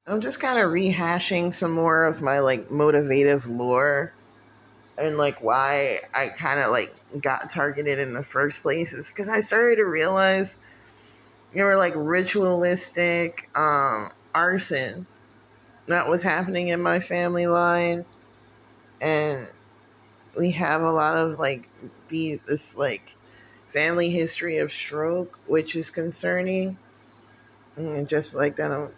I'm just kind of rehashing some more of my like motivative lore and like why I kind of like got targeted in the first place is because I started to realize there were like ritualistic arson that was happening in my family line, and we have a lot of like this like family history of stroke, which is concerning. And just like that,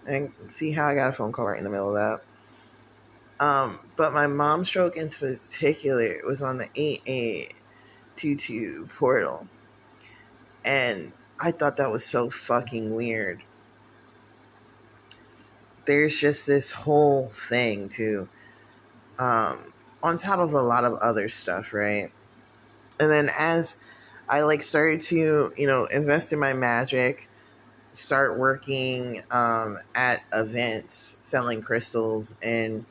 and see how I got a phone call right in the middle of that. But my mom's stroke in particular was on the 8822 portal. And I thought that was so fucking weird. There's just this whole thing, too. On top of a lot of other stuff, right? And then as I like started to, invest in my magic, start working at events, selling crystals and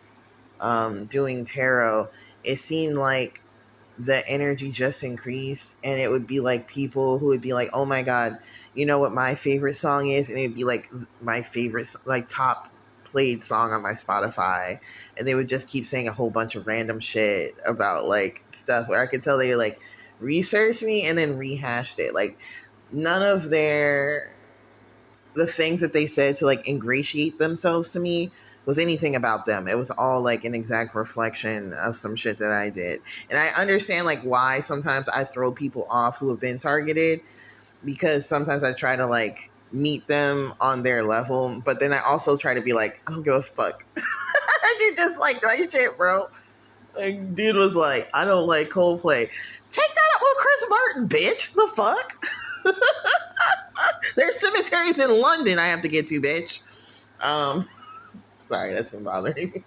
doing tarot, it seemed like the energy just increased, and it would be like people who would be like, oh my god, you know what my favorite song is, and it'd be like my favorite like top played song on my Spotify, and they would just keep saying a whole bunch of random shit about like stuff where I could tell they like researched me and then rehashed it. Like none of the things that they said to like ingratiate themselves to me was anything about them. It was all like an exact reflection of some shit that I did. And I understand like why sometimes I throw people off who have been targeted, because sometimes I try to like meet them on their level, but then I also try to be like, I don't give a fuck. You just like that shit, bro. Like, dude was like, I don't like Coldplay. Take that up with Chris Martin, bitch. The fuck? There's cemeteries in London I have to get to, bitch. Sorry, that's been bothering me.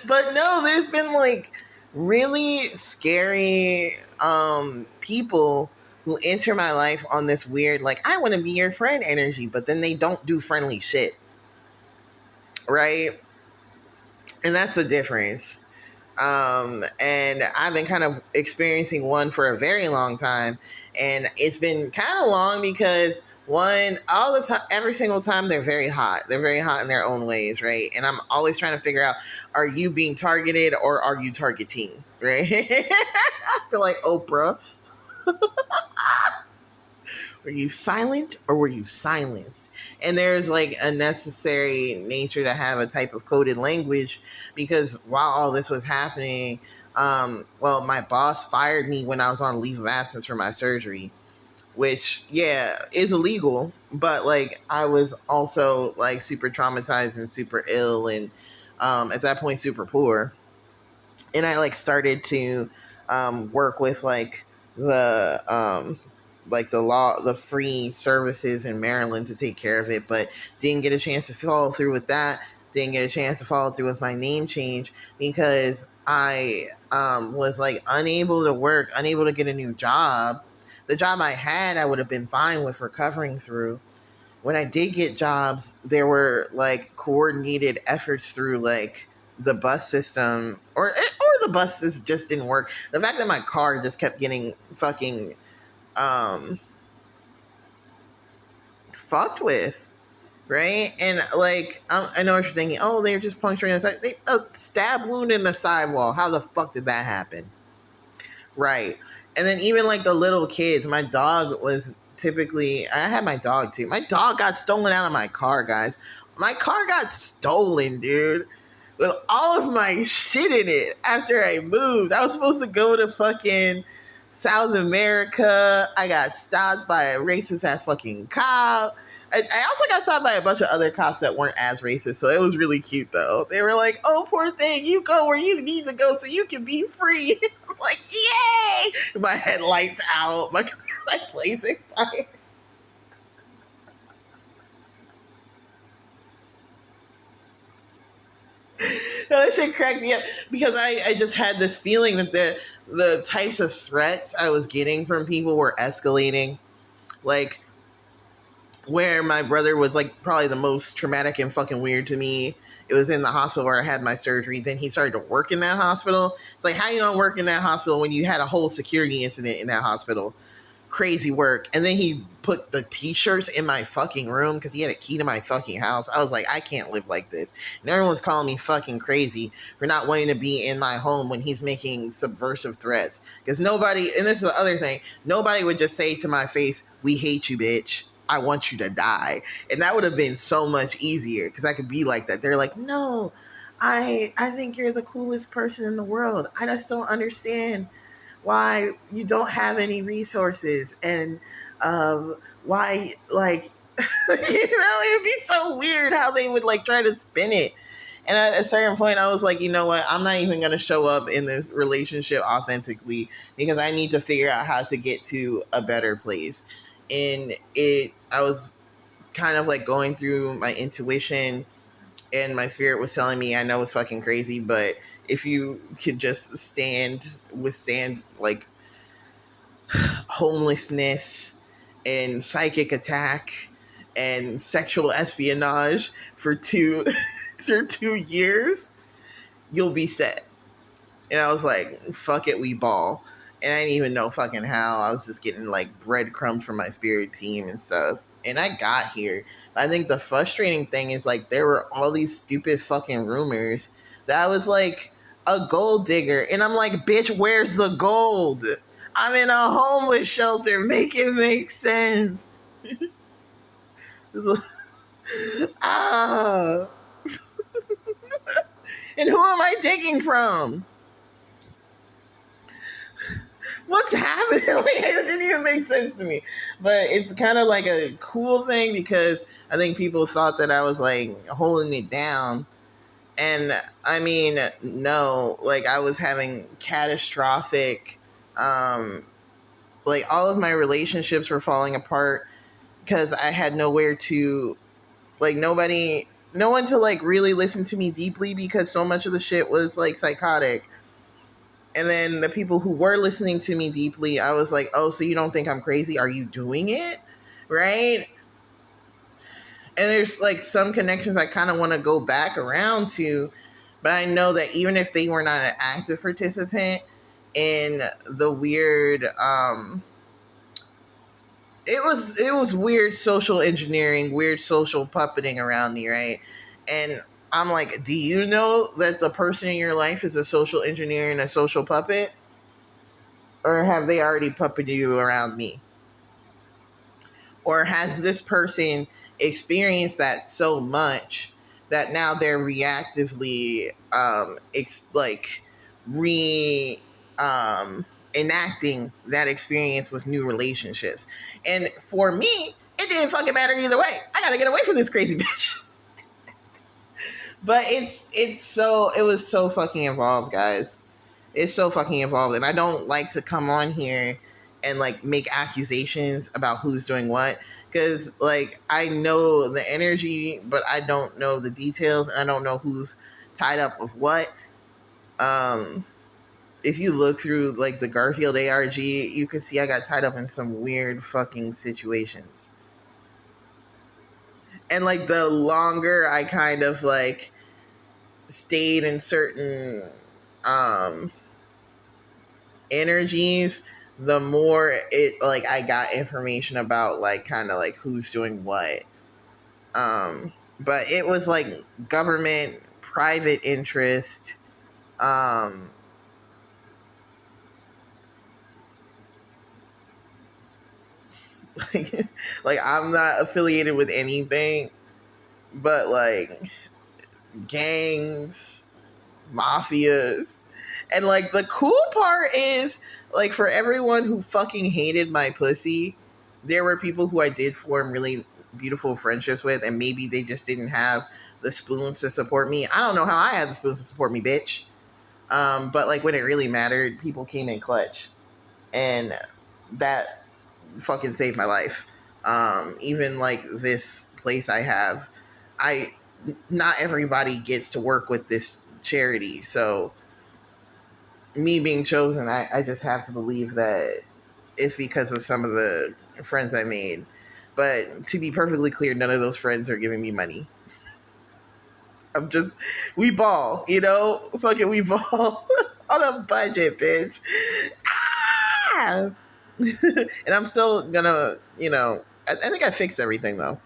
But no, there's been like really scary people who enter my life on this weird like I want to be your friend energy, but then they don't do friendly shit. Right? And that's the difference. And I've been kind of experiencing one for a very long time, and it's been kind of long because one, all the time, every single time, they're very hot. They're very hot in their own ways, right? And I'm always trying to figure out: are you being targeted or are you targeting? Right? I feel like Oprah. Were you silent or were you silenced? And there's like a necessary nature to have a type of coded language, because while all this was happening, well, my boss fired me when I was on leave of absence for my surgery, which, yeah, is illegal. But like, I was also like super traumatized and super ill, and at that point, super poor. And I like started to work with the law, the free services in Maryland to take care of it, but didn't get a chance to follow through with that. Didn't get a chance to follow through with my name change because I was like unable to work, unable to get a new job. The job I had, I would have been fine with recovering through. When I did get jobs, there were like coordinated efforts through like the bus system, or the buses just didn't work. The fact that my car just kept getting fucking um fucked with, right? And like, I know what you're thinking. Oh, they're just puncturing the side. A stab wound in the sidewall. How the fuck did that happen? Right. And then even like the little kids. My dog was typically. I had my dog too. My dog got stolen out of my car, guys. My car got stolen, dude, with all of my shit in it after I moved. I was supposed to go to fucking South America. I got stopped by a racist ass fucking cop. I also got stopped by a bunch of other cops that weren't as racist, so it was really cute though. They were like, "Oh, poor thing, you go where you need to go so you can be free." I'm like, "Yay!" My headlights out, my place expired. No, that shit cracked me up because I just had this feeling that the types of threats I was getting from people were escalating. Like, where my brother was like probably the most traumatic and fucking weird to me. It was in the hospital where I had my surgery. Then he started to work in that hospital. It's like, how you gonna work in that hospital when you had a whole security incident in that hospital? crazy work. And then he put the t-shirts in my fucking room because he had a key to my fucking house. I was like, I can't live like this. And everyone's calling me fucking crazy for not wanting to be in my home when he's making subversive threats. Because nobody, and this is the other thing, nobody would just say to my face, we hate you, bitch. I want you to die. And that would have been so much easier because I could be like that. They're like, no, I think you're the coolest person in the world. I just don't understand why you don't have any resources and why like it'd be so weird how they would like try to spin it. And at a certain point I was like, you know what, I'm not even going to show up in this relationship authentically because I need to figure out how to get to a better place. And it I was kind of like going through my intuition, and my spirit was telling me, I know it's fucking crazy, but if you could just withstand like homelessness and psychic attack and sexual espionage for two for 2 years, you'll be set. And I was like, fuck it, we ball. And I didn't even know fucking how. I was just getting like breadcrumbs from my spirit team and stuff. And I got here. I think the frustrating thing is like there were all these stupid fucking rumors that I was like a gold digger. And I'm like, bitch, where's the gold? I'm in a homeless shelter. Make it make sense. ah. And who am I taking from? What's happening? It didn't even make sense to me. But it's kind of like a cool thing because I think people thought that I was like holding it down. And I mean, no, like I was having catastrophic, like all of my relationships were falling apart because I had nowhere to, like no one to like really listen to me deeply because so much of the shit was like psychotic. And then the people who were listening to me deeply, I was like, oh, so you don't think I'm crazy? Are you doing it? Right? And there's like some connections I kind of want to go back around to, but I know that even if they were not an active participant in the weird, it was weird social engineering, weird social puppeting around me, right? And I'm like, do you know that the person in your life is a social engineer and a social puppet? Or have they already puppeted you around me? Or has this person experienced that so much that now they're reactively like re enacting that experience with new relationships? And for me, it didn't fucking matter either way. I gotta get away from this crazy bitch. But it was so fucking involved, guys. It's so fucking involved, and I don't like to come on here and like make accusations about who's doing what, because like I know the energy but I don't know the details, and I don't know who's tied up with what. If you look through like the Garfield ARG, you can see I got tied up in some weird fucking situations. And like the longer I kind of like stayed in certain um energies, the more it like I got information about like kind of like who's doing what. But it was like government, private interest, um like, like I'm not affiliated with anything but like gangs, mafias. And like the cool part is like for everyone who fucking hated my pussy, there were people who I did form really beautiful friendships with, and maybe they just didn't have the spoons to support me. I don't know how I had the spoons to support me, bitch. But like when it really mattered, people came in clutch, and that fucking saved my life. Even like this place I have, I not everybody gets to work with this charity, so me being chosen, I just have to believe that it's because of some of the friends I made. But to be perfectly clear, none of those friends are giving me money. I'm just, we ball, you know? Fucking we ball on a budget, bitch. Ah! and I'm still gonna, I think I fixed everything though.